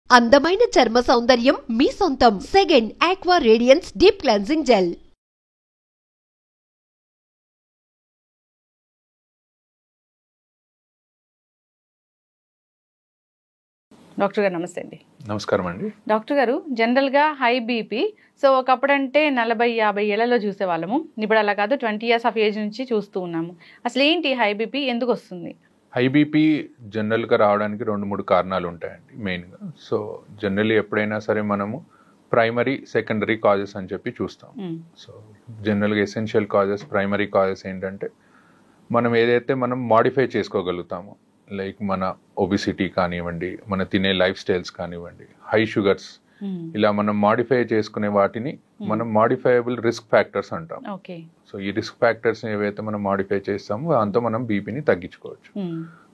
అందమైన చర్మ సౌందర్యం మీ సొంతం. Second aqua radiance deep cleansing gel. Doctor గారు నమస్తే అండి. నమస్కారం అండి. డాక్టర్ గారు, జనరల్గా హై బీపీ ఒకప్పుడంటే 40-50 ఏళ్లలో చూసేవాళ్ళము. ఇప్పుడు అలా కాదు, 20 years ఆఫ్ ఏజ్ నుంచి చూస్తూ ఉన్నాము. అసలు ఏంటి హై బీపీ, ఎందుకు వస్తుంది? హై బీపీ జనరల్గా రావడానికి 2-3 కారణాలు ఉంటాయండి మెయిన్గా. సో జనరల్లీ ఎప్పుడైనా సరే మనము ప్రైమరీ సెకండరీ కాజెస్ అని చెప్పి చూస్తాం. సో జనరల్గా ఎసెన్షియల్ కాజెస్, ప్రైమరీ కాజెస్ ఏంటంటే మనం ఏదైతే మనం మాడిఫై చేసుకోగలుగుతామో, లైక్ మన ఒబిసిటీ కానివ్వండి, మన తినే లైఫ్ స్టైల్స్ కానివ్వండి, హై షుగర్స్, ఇలా మనం మాడిఫై చేసుకునే వాటిని మనం మాడిఫైయబుల్ రిస్క్ ఫ్యాక్టర్స్ అంటాం. సో ఈ రిస్క్ ఫ్యాక్టర్స్ ఏవైతే మనం మాడిఫై చేస్తామో దాంతో మనం బీపీని తగ్గించుకోవచ్చు.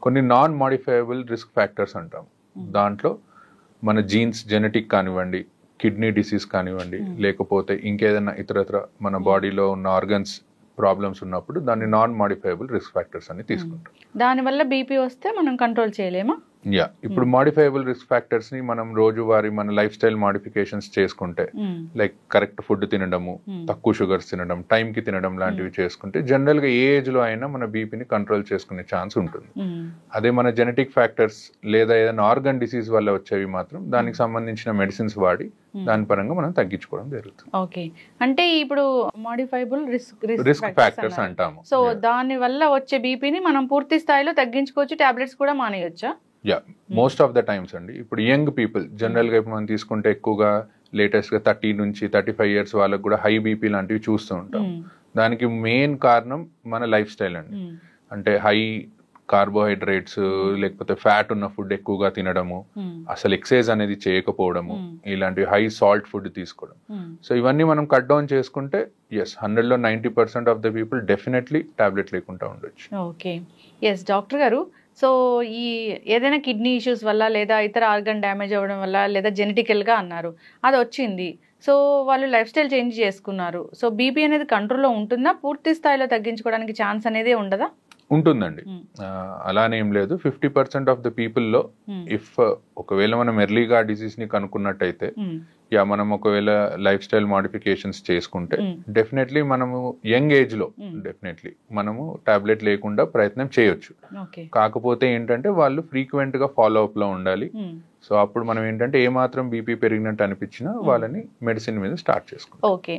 కొన్ని నాన్ మాడిఫైయబుల్ రిస్క్ ఫ్యాక్టర్స్ అంటాం. దాంట్లో మన జీన్స్, జెనెటిక్ కానివ్వండి, కిడ్నీ డిసీజ్ కానివ్వండి, లేకపోతే ఇంకేదైనా ఇతరత్ర మన బాడీలో ఉన్న ఆర్గన్స్ ప్రాబ్లమ్స్ ఉన్నప్పుడు దాన్ని నాన్ మాడిఫైయబుల్ రిస్క్ ఫ్యాక్టర్స్ అని తీసుకుంటాం. దానివల్ల బీపీ వస్తే మనం కంట్రోల్ చేయలేమా? ఇప్పుడు మాడిఫైయబుల్ రిస్క్ ఫ్యాక్టర్స్ ని మనం రోజువారీ మన లైఫ్ స్టైల్ మాడిఫికేషన్స్ చేసుకుంటే, లైక్ కరెక్ట్ ఫుడ్ తినడము, తక్కువ షుగర్స్ తినడం, టైం కి తినడం లాంటివి చేసుకుంటే జనరల్ గా ఏ ఏజ్ లో అయినా మన బీపీని కంట్రోల్ చేసుకునే ఛాన్స్ ఉంటుంది. అదే మన జెనెటిక్ ఫ్యాక్టర్స్ లేదా ఏదైనా ఆర్గన్ డిసీజ్ వల్ల వచ్చేవి మాత్రం దానికి సంబంధించిన మెడిసిన్స్ వాడి దాని పరంగా మనం తగ్గించుకోవడం జరుగుతుంది. ఓకే, అంటే ఇప్పుడు మాడిఫైబుల్ రిస్క్ ఫ్యాక్టర్స్ అంటాము. సో దాని వల్ల వచ్చే బీపీని మనం పూర్తి స్థాయిలో తగ్గించుకోవచ్చు, టాబ్లెట్స్ కూడా మానేయొచ్చా? మోస్ట్ ఆఫ్ ద టైమ్స్ అండి. ఇప్పుడు యంగ్ పీపుల్ జనరల్ గా ఇప్పుడు మనం తీసుకుంటే ఎక్కువగా లేటెస్ట్ గా 30 నుంచి 35 years వాళ్ళకు కూడా హై బీపీ లాంటివి చూస్తూ ఉంటాం. దానికి మెయిన్ కారణం మన లైఫ్ స్టైల్ అండి. అంటే హై కార్బోహైడ్రేట్స్ లేకపోతే ఫ్యాట్ ఉన్న ఫుడ్ ఎక్కువగా తినడము, అసలు ఎక్సర్సైజ్ అనేది చేయకపోవడము, ఇలాంటి హై సాల్ట్ ఫుడ్ తీసుకోవడం. సో ఇవన్నీ మనం కట్ డౌన్ చేసుకుంటే 100లో 90% of the people definitely tablet లేకుండా ఉండొచ్చు. ఓకే, డాక్టర్ గారు, సో ఈ ఏదైనా కిడ్నీ ఇష్యూస్ వల్ల లేదా ఇతర ఆర్గన్ డ్యామేజ్ అవ్వడం వల్ల లేదా జెనెటికల్గా అన్నారు, అది వచ్చింది, సో వాళ్ళు లైఫ్ స్టైల్ చేంజ్ చేసుకున్నారు, సో బీపీ అనేది కంట్రోల్లో ఉంటుందా? పూర్తి స్థాయిలో తగ్గించుకోవడానికి ఛాన్స్ అనేది ఉండదా? ఉంటుందండి, అలానే ఏం లేదు. 50% ఆఫ్ ద పీపుల్లో ఇఫ్ ఒకవేళ మనం ఎర్లీగా డిసీజ్ ని కనుక్కున్నట్టయితే, మనం ఒకవేళ లైఫ్ స్టైల్ మాడిఫికేషన్స్ చేసుకుంటే డెఫినెట్లీ మనము యంగ్ ఏజ్ లో డెఫినెట్లీ మనము టాబ్లెట్ లేకుండా ప్రయత్నం చేయొచ్చు. కాకపోతే ఏంటంటే వాళ్ళు ఫ్రీక్వెంట్ గా ఫాలో అప్ లో ఉండాలి. సో అప్పుడు మనం ఏంటంటే ఏ మాత్రం బీపీ పెరిగినట్టు అనిపించినా వాళ్ళని మెడిసిన్ మీద స్టార్ట్ చేసుకోవాలి. ఓకే,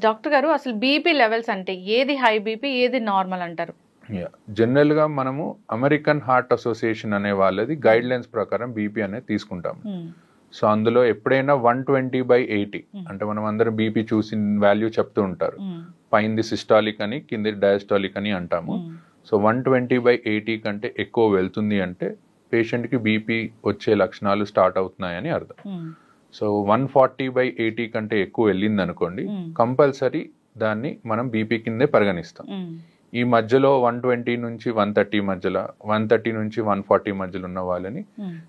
డాక్టర్ గారు, అసలు బీపీ లెవెల్స్ అంటే ఏది హై బీపీ, ఏది నార్మల్ అంటారు? జనరల్ గా మనము అమెరికన్ హార్ట్ అసోసియేషన్ అనే వాళ్ళది గైడ్ లైన్స్ ప్రకారం బీపీ అనేది తీసుకుంటాము. సో అందులో ఎప్పుడైనా 120/80, అంటే మనం అందరం బీపీ చూసి వాల్యూ చెప్తూ ఉంటారు. పైంది సిస్టాలిక్ అని, కింది డయాస్టాలిక్ అని అంటాము. సో 120/80 కంటే ఎక్కువ వెళ్తుంది అంటే పేషెంట్ కి బీపీ వచ్చే లక్షణాలు స్టార్ట్ అవుతున్నాయని అర్థం. సో 140/80 కంటే ఎక్కువ వెళ్ళింది అనుకోండి, కంపల్సరీ దాన్ని మనం బీపీ కిందే పరిగణిస్తాం. ఈ మధ్యలో 120 నుంచి 130 మధ్యలో, 130 నుంచి 140 మధ్యలో ఉన్న వాళ్ళని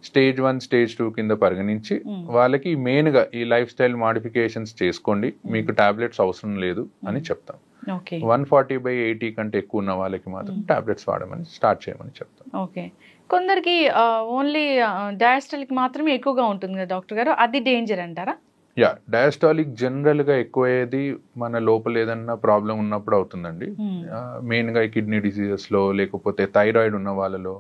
స్టేజ్ 1, స్టేజ్ 2 కింద పరిగణించి వాళ్ళకి మెయిన్ గా ఈ లైఫ్ స్టైల్ మాడిఫికేషన్స్ చేసుకోండి, మీకు టాబ్లెట్స్ అవసరం లేదు అని చెప్తాం. 140/80 కంటే ఎక్కువ ఉన్న వాళ్ళకి మాత్రం టాబ్లెట్స్ వాడమని స్టార్ట్ చేయమని చెప్తాం. ఓకే, కొందరికి ఓన్లీ డయాస్టాలిక్ మాత్రమే ఎక్కువగా ఉంటుంది కదా డాక్టర్ గారు, అది డేంజర్ అంటారా? డయాస్టాలిక్ జనరల్ గా ఎక్కువయ్యేది మన లోపల ఏదన్నా ప్రాబ్లం ఉన్నప్పుడు అవుతుందండి. మెయిన్ గా కిడ్నీ డిసీజెస్ లో, లేకపోతే థైరాయిడ్ ఉన్న వాళ్ళలో,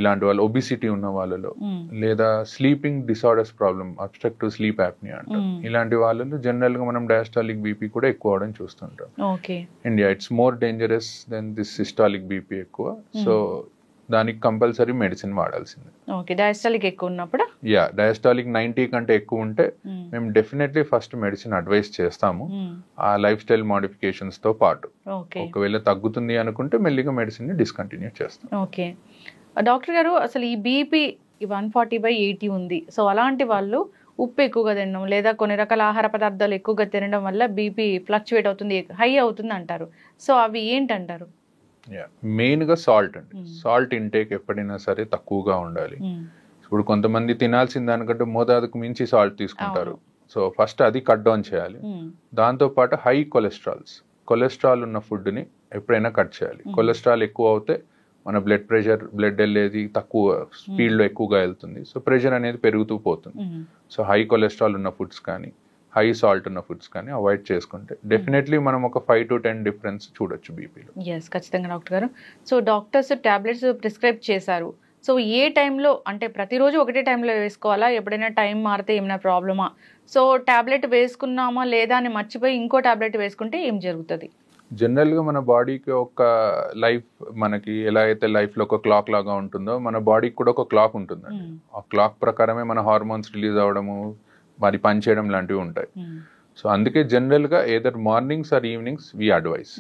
ఇలాంటి వాళ్ళు, ఒబిసిటీ ఉన్న వాళ్ళలో, లేదా sleeping disorders problem, obstructive sleep apnea అంటాం, ఇలాంటి వాళ్ళలో జనరల్ గా మనం డయాస్టాలిక్ బీపీ కూడా ఎక్కువ అవడం చూస్తుంటాం. It's more dangerous than this systolic BP ఎక్కువ. సో దానికి కంపల్సరీ మెడిసిన్ వాడాల్సిందే. ఓకే, డయాస్టాలిక్ ఎక్కువ ఉన్నప్పుడు, డయాస్టాలిక్ 90 కంటే ఎక్కువ ఉంటే మేము డెఫినెట్లీ ఫస్ట్ మెడిసిన్ అడ్వైస్ చేస్తాము, ఆ లైఫ్ స్టైల్ మాడిఫికేషన్స్ తో పాటు. ఒకవేళ తగ్గుతుంది అనుకుంటే మెల్లిగా మెడిసిన్ ని డిస్కంటిన్యూ చేస్తాం. ఓకే, డాక్టర్ గారు, అసలు ఈ బీపీ 140/80 ఉంది, సో అలాంటి వాళ్ళు ఉప్పు ఎక్కువగా తినడం లేదా కొన్ని రకాల ఆహార పదార్థాలు ఎక్కువగా తినడం వల్ల బీపీ ఫ్లక్చువేట్ అవుతుంది, హై అవుతుంది అంటారు, సో అవి ఏంటంటారు? మెయిన్ గా సాల్ట్ అండి. సాల్ట్ ఇంటేక్ ఎప్పుడైనా సరే తక్కువగా ఉండాలి. ఇప్పుడు కొంతమంది తినాల్సిన దానికంటే మోతాదుకు మించి సాల్ట్ తీసుకుంటారు. సో ఫస్ట్ అది కట్ డౌన్ చేయాలి. దాంతో పాటు హై కొలెస్ట్రాల్ ఉన్న ఫుడ్ ని ఎప్పుడైనా కట్ చేయాలి. కొలెస్ట్రాల్ ఎక్కువ అవుతే మన బ్లడ్ వెళ్ళేది తక్కువ స్పీడ్లో ఎక్కువగా వెళ్తుంది. సో ప్రెషర్ అనేది పెరుగుతూ పోతుంది. సో హై కొలెస్ట్రాల్ ఉన్న ఫుడ్స్ కానీ హై సాల్ట్ ఉన్న ఫుడ్స్ కానీ అవాయిడ్ చేసుకుంటే డెఫినెట్లీ మనం ఒక 5 to 10 డిఫరెన్స్ చూడొచ్చు బీపీలో. ఖచ్చితంగా డాక్టర్ గారు. సో డాక్టర్స్ టాబ్లెట్స్ ప్రిస్క్రైబ్ చేశారు. సో ఏ టైంలో, అంటే ప్రతిరోజు ఒకటే టైంలో వేసుకోవాలా, ఎప్పుడైనా టైం మారితే ఏమైనా ప్రాబ్లమా? సో టాబ్లెట్ వేసుకున్నామా లేదా అని మర్చిపోయి ఇంకో టాబ్లెట్ వేసుకుంటే ఏం జరుగుతుంది? జనరల్గా మన బాడీకి ఒక లైఫ్, మనకి ఎలా అయితే లైఫ్లో ఒక క్లాక్ లాగా ఉంటుందో మన బాడీకి కూడా ఒక క్లాక్ ఉంటుందండి. ఆ క్లాక్ ప్రకారమే మన హార్మోన్స్ రిలీజ్ అవ్వడము, మరి పని చేయడం లాంటివి ఉంటాయి. సో అందుకే జనరల్గా either mornings or evenings we advise.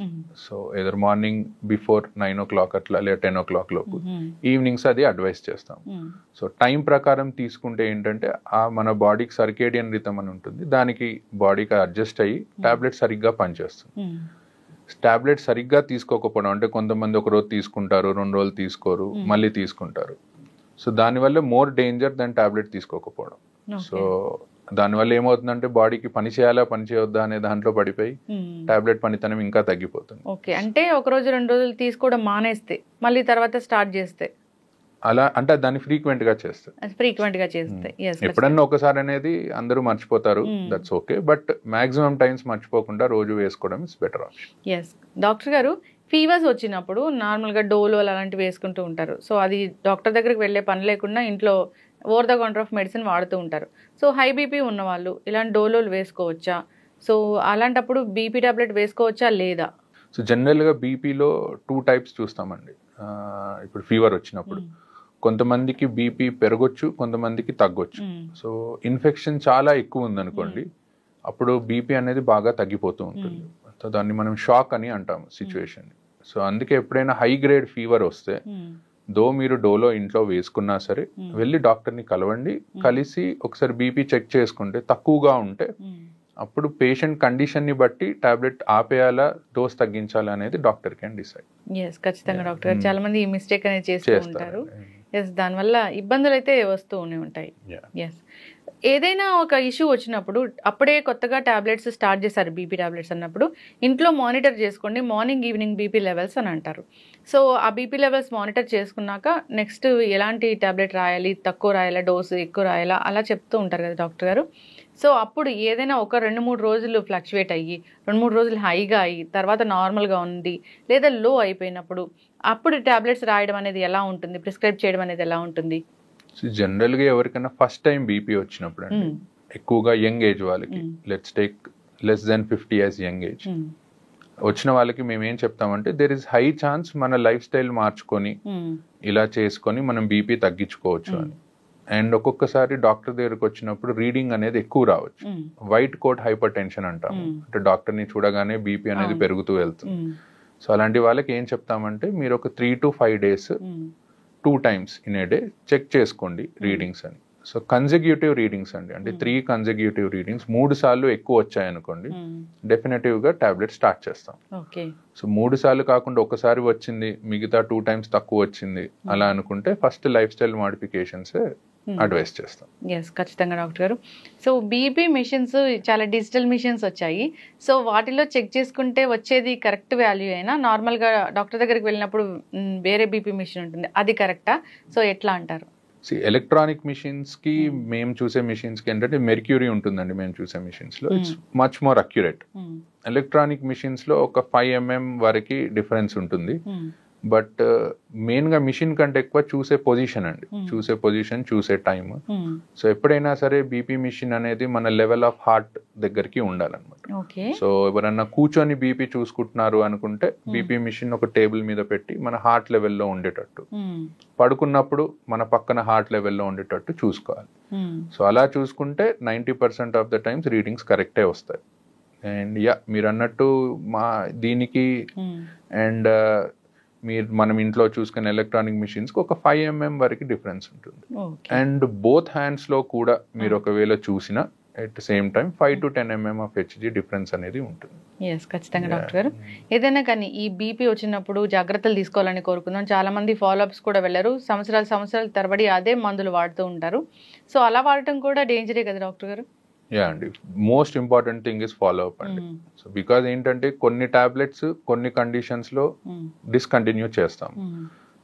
So either morning before 9 o'clock అట్లా లేదా 10 o'clock లోపు, ఈవినింగ్స్ అది అడ్వైస్ చేస్తాం. సో టైం ప్రకారం తీసుకుంటే ఏంటంటే మన బాడీకి సర్కేడియన్ రిథమ్ అని ఉంటుంది, దానికి బాడీకి అడ్జస్ట్ అయ్యి టాబ్లెట్ సరిగ్గా పనిచేస్తుంది. టాబ్లెట్ సరిగ్గా తీసుకోకపోవడం అంటే కొంతమంది ఒక రోజు తీసుకుంటారు, 2 రోజులు తీసుకోరు, మళ్ళీ తీసుకుంటారు. సో దానివల్ల మోర్ డేంజర్ దాని టాబ్లెట్ తీసుకోకపోవడం. సో దానివల్ల ఏమవుతుందంటే బాడీకి పని చేయాలా పని చేయొద్దా అనే దాంట్లో పడిపోయి టాబ్లెట్ పనితనం ఇంకా తగ్గిపోతుంది. ఓకే, అంటే ఒక రోజు 2 రోజులు తీసుకోవడం మానేస్తే మళ్ళీ తర్వాత స్టార్ట్ చేస్తే అలా అంటే దాన్ని ఫ్రీక్వెంట్ గా చేస్తే ఎప్పుడన్నా ఒకసారి అనేది అందరూ మర్చిపోతారు, that's okay. But maximum times మర్చిపోకుండా రోజు వేసుకోవడం ఇస్ బెటర్ ఆప్షన్. డాక్టర్ గారు, ఫీవర్స్ వచ్చినప్పుడు నార్మల్గా డోలో అలాంటివి వేసుకుంటూ ఉంటారు. సో అది డాక్టర్ దగ్గరికి వెళ్ళే పని లేకుండా ఇంట్లో over the counter of medicine వాడుతూ ఉంటారు. సో హై బీపీ ఉన్న వాళ్ళు ఇలాంటి డోలోలు వేసుకోవచ్చా? సో అలాంటప్పుడు బీపీ టాబ్లెట్ వేసుకోవచ్చా లేదా? సో జనరల్గా బీపీలో 2 types చూస్తామండి. ఇప్పుడు ఫీవర్ వచ్చినప్పుడు కొంతమందికి బీపీ పెరగొచ్చు, కొంతమందికి తగ్గొచ్చు. సో ఇన్ఫెక్షన్ చాలా ఎక్కువ ఉందనుకోండి, అప్పుడు బీపీ అనేది బాగా తగ్గిపోతూ ఉంటుంది. సో దాన్ని మనం షాక్ అని అంటాము సిచ్యువేషన్. సో అందుకే ఎప్పుడైనా హై గ్రేడ్ ఫీవర్ వస్తే దో మీరు డోలో ఇంట్లో వేసుకున్నా సరే వెళ్ళి డాక్టర్ని కలవండి. కలిసి ఒకసారి బీపీ చెక్ చేసుకుంటే తక్కువగా ఉంటే అప్పుడు పేషెంట్ కండిషన్ని బట్టి టాబ్లెట్ ఆపేయాలా డోస్ తగ్గించాలా అనేది డాక్టర్ కెన్ డిసైడ్. ఖచ్చితంగా డాక్టర్ గారు, చాలా మంది ఈ మిస్టేక్ అనేది చేస్తూ ఉంటారు. దానివల్ల ఇబ్బందులు అయితే వస్తూనే ఉంటాయి. ఏదైనా ఒక ఇష్యూ వచ్చినప్పుడు అప్పుడే కొత్తగా టాబ్లెట్స్ స్టార్ట్ చేశారు బీపీ టాబ్లెట్స్ అన్నప్పుడు ఇంట్లో మానిటర్ చేసుకోండి, మార్నింగ్ ఈవినింగ్ బీపీ లెవెల్స్ అని అంటారు. సో ఆ బీపీ లెవెల్స్ మానిటర్ చేసుకున్నాక నెక్స్ట్ ఎలాంటి టాబ్లెట్ రాయాలి, తక్కువ రాయాలా, డోసు ఎక్కువ రాయాలా, అలా చెప్తూ ఉంటారు కదా డాక్టర్ గారు. సో అప్పుడు ఏదైనా ఒక 2-3 రోజులు ఫ్లక్చువేట్ అయ్యి 2-3 రోజులు హైగా అయ్యి తర్వాత నార్మల్గా ఉంది లేదా లో అయిపోయినప్పుడు అప్పుడు టాబ్లెట్స్ రాయడం అనేది ఎలా ఉంటుంది, ప్రిస్క్రైబ్ చేయడం అనేది ఎలా ఉంటుంది? జనరల్గా ఎవరికైనా ఫస్ట్ టైం బీపీ వచ్చినప్పుడు అండి, ఎక్కువగా యంగ్ ఏజ్ వాళ్ళకి, let's take less than 50 years young age వచ్చిన వాళ్ళకి మేము ఏం చెప్తామంటే దేర్ ఇస్ హై ఛాన్స్ మన లైఫ్ స్టైల్ మార్చుకొని ఇలా చేసుకొని మనం బీపీ తగ్గించుకోవచ్చు అని. అండ్ ఒక్కొక్కసారి డాక్టర్ దగ్గరకు వచ్చినప్పుడు రీడింగ్ అనేది ఎక్కువ రావచ్చు. వైట్ కోట్ హైపర్ టెన్షన్ అంటాము, అంటే డాక్టర్ని చూడగానే బీపీ అనేది పెరుగుతూ వెళ్తుంది. సో అలాంటి వాళ్ళకి ఏం చెప్తామంటే మీరు ఒక 3 to 5 days 2 times in a day check చేసుకోండి రీడింగ్స్ అని. సో కన్సెక్యూటివ్ రీడింగ్స్ అండి, అంటే 3 consecutive రీడింగ్స్ 3 సార్లు ఎక్కువ వచ్చాయనుకోండి డెఫినెటివ్ గా టాబ్లెట్ స్టార్ట్ చేస్తాం. సో 3 సార్లు కాకుండా ఒకసారి వచ్చింది మిగతా 2 times తక్కువ వచ్చింది అలా అనుకుంటే first life style modifications advice చేస్తాం. ఖచ్చితంగా డాక్టర్ గారు. సో బీపీ మిషన్స్ చాలా డిజిటల్ మిషన్స్ వచ్చాయి. సో వాటిలో చెక్ చేసుకుంటే వచ్చేది కరెక్ట్ వాల్యూ అయినా నార్మల్గా డాక్టర్ దగ్గరికి వెళ్ళినప్పుడు వేరే బీపీ మిషన్ ఉంటుంది, అది కరెక్టా? సో ఎట్లా అంటారు? ఎలక్ట్రానిక్ మిషన్స్ కి మేము చూసే మిషన్స్ కి ఏంటంటే మెర్క్యూరీ ఉంటుందండి మేము చూసే మిషన్స్ లో, it's much more accurate. Electronic machines లో ఒక 5 mm వరకు డిఫరెన్స్ ఉంటుంది. బట్ మెయిన్ గా మిషన్ కంటే ఎక్కువ చూసే పొజిషన్ అండి, చూసే పొజిషన్, చూసే టైం. సో ఎప్పుడైనా సరే బీపీ మిషన్ అనేది మన లెవెల్ ఆఫ్ హార్ట్ దగ్గరికి ఉండాలన్నమాట. సో ఎవరన్నా కూర్చొని బీపీ చూసుకుంటున్నారు అనుకుంటే బీపీ మిషన్ ఒక టేబుల్ మీద పెట్టి మన హార్ట్ లెవెల్లో ఉండేటట్టు, పడుకున్నప్పుడు మన పక్కన హార్ట్ లెవెల్లో ఉండేటట్టు చూసుకోవాలి. సో అలా చూసుకుంటే 90% ఆఫ్ ద టైమ్స్ రీడింగ్స్ కరెక్టే వస్తాయి. అండ్ మీరు అన్నట్టు మా దీనికి అండ్ మనం ఇంట్లో చూసుకునే ఎలక్ట్రానిక్ మిషన్స్ కి ఒక 5 mm వరకు డిఫరెన్స్ ఉంటుంది. అండ్ బోత్ హ్యాండ్స్ లో కూడా మీరు ఒకవేళ చూసినా at the same time 5 to 10 mm of HG difference అనేది ఉంటుంది. ఖచ్చితంగా డాక్టర్ గారు. ఏదైనా కానీ ఈ బీపీ వచ్చినప్పుడు జాగ్రత్తలు తీసుకోవాలని కోరుకుందాం. చాలా మంది ఫాలోఅప్స్ కూడా వెళ్ళరు, సంవత్సరాల తరబడి అదే మందులు వాడుతూ ఉంటారు. సో అలా వాడటం కూడా డేంజరే కదా డాక్టర్ గారు? అండి, most important thing is follow up అండి. సో బికాజ్ ఏంటంటే కొన్ని టాబ్లెట్స్ కొన్ని కండిషన్స్ లో డిస్కంటిన్యూ చేస్తాం.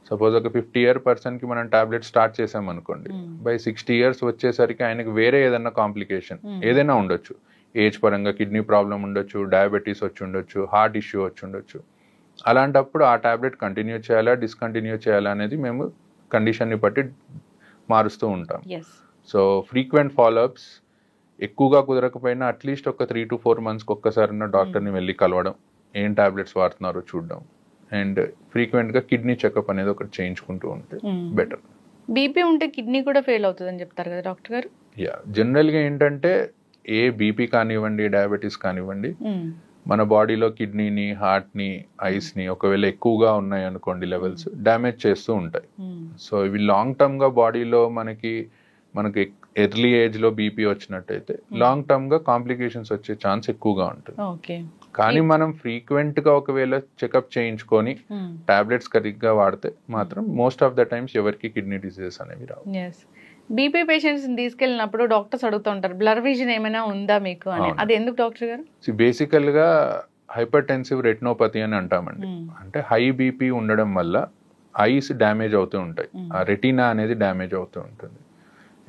సపోజ్ ఒక 50-year పర్సన్కి మనం టాబ్లెట్ స్టార్ట్ చేసాం అనుకోండి, బై 60 years వచ్చేసరికి ఆయనకి వేరే ఏదైనా కాంప్లికేషన్ ఏదైనా ఉండొచ్చు, ఏజ్ పరంగా కిడ్నీ ప్రాబ్లం ఉండొచ్చు, డయాబెటీస్ వచ్చి ఉండొచ్చు, హార్ట్ ఇష్యూ వచ్చి ఉండొచ్చు. అలాంటప్పుడు ఆ టాబ్లెట్ కంటిన్యూ చేయాలా డిస్కంటిన్యూ చేయాలా అనేది మేము కండిషన్ని బట్టి మారుస్తూ ఉంటాం. సో ఫ్రీక్వెంట్ ఫాలోఅప్స్, ఎక్కువగా కుదరకపోయినా అట్లీస్ట్ ఒక 3 to 4 monthsకి ఒక్కసారి డాక్టర్ని వెళ్ళి కలవడం, ఏం టాబ్లెట్స్ వాడుతున్నారో చూడడం, అండ్ ఫ్రీక్వెంట్గా కిడ్నీ చెకప్ అనేది ఒకటి చేయించుకుంటూ ఉంటే బెటర్. బీపీ ఉంటే కిడ్నీ కూడా ఫెయిల్ అవుతుందని చెప్తారు కదా డాక్టర్ గారు? జనరల్గా ఏంటంటే ఏ బీపీ కానివ్వండి, డయాబెటీస్ కానివ్వండి, మన బాడీలో కిడ్నీని, హార్ట్ని, ఐస్ని ఒకవేళ ఎక్కువగా ఉన్నాయి అనుకోండి లెవెల్స్, డ్యామేజ్ చేస్తూ ఉంటాయి. సో ఇవి లాంగ్ టర్మ్గా బాడీలో మనకి ఎర్లీ ఏజ్లో బీపీ వచ్చినట్టయితే లాంగ్ టర్మ్గా కాంప్లికేషన్స్ వచ్చే ఛాన్స్ ఎక్కువగా ఉంటుంది. కానీ మనం ఫ్రీక్వెంట్గా ఒకవేళ చెకప్ చేయించుకొని టాబ్లెట్స్ కరెక్ట్గా వాడితే మాత్రం మోస్ట్ ఆఫ్ ద టైమ్స్ ఎవరికి కిడ్నీ డిసీజెస్ అనేవి రావు. బీపీ పేషెంట్స్ తీసుకెళ్ళినప్పుడు డాక్టర్స్ అడుగుతూ ఉంటారు, బ్లర్ విజన్ ఏమైనా ఉందా మీకు అని. అది ఎందుకు డాక్టర్ గారు? బేసికల్గా హైపర్టెన్సివ్ రెటినోపతి అని అంటామండి. అంటే హై బీపీ ఉండడం వల్ల ఐస్ డ్యామేజ్ అవుతూ ఉంటాయి, ఆ రెటీనా అనేది డ్యామేజ్ అవుతూ ఉంటుంది.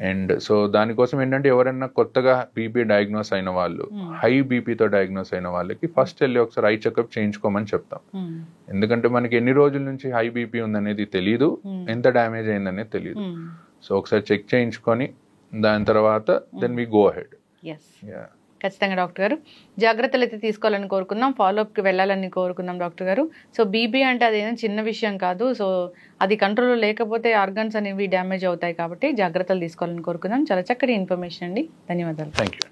అండ్ సో దానికోసం ఏంటంటే ఎవరైనా కొత్తగా బీపీ డయాగ్నోస్ అయిన వాళ్ళు, హై బీపీతో డయాగ్నోస్ అయిన వాళ్ళకి ఫస్ట్ వెళ్ళి ఒకసారి ఐ చెకప్ చేయించుకోమని చెప్తాం. ఎందుకంటే మనకి ఎన్ని రోజుల నుంచి హై బీపీ ఉందనేది తెలియదు, ఎంత డ్యామేజ్ అయిందనేది తెలియదు. సో ఒకసారి చెక్ చేయించుకొని దాని తర్వాత దెన్ వి గో అహెడ్. ఖచ్చితంగా డాక్టర్ గారు జాగ్రత్తలు అయితే తీసుకోవాలని కోరుకుందాం, ఫాలోఅప్కి వెళ్ళాలని కోరుకుందాం డాక్టర్ గారు. సో బీపీ అంటే అదేం చిన్న విషయం కాదు. సో అది కంట్రోల్లో లేకపోతే ఆర్గన్స్ అనేవి డ్యామేజ్ అవుతాయి, కాబట్టి జాగ్రత్తలు తీసుకోవాలని కోరుకుందాం. చాలా చక్కటి ఇన్ఫర్మేషన్ అండి, ధన్యవాదాలు. Thank you.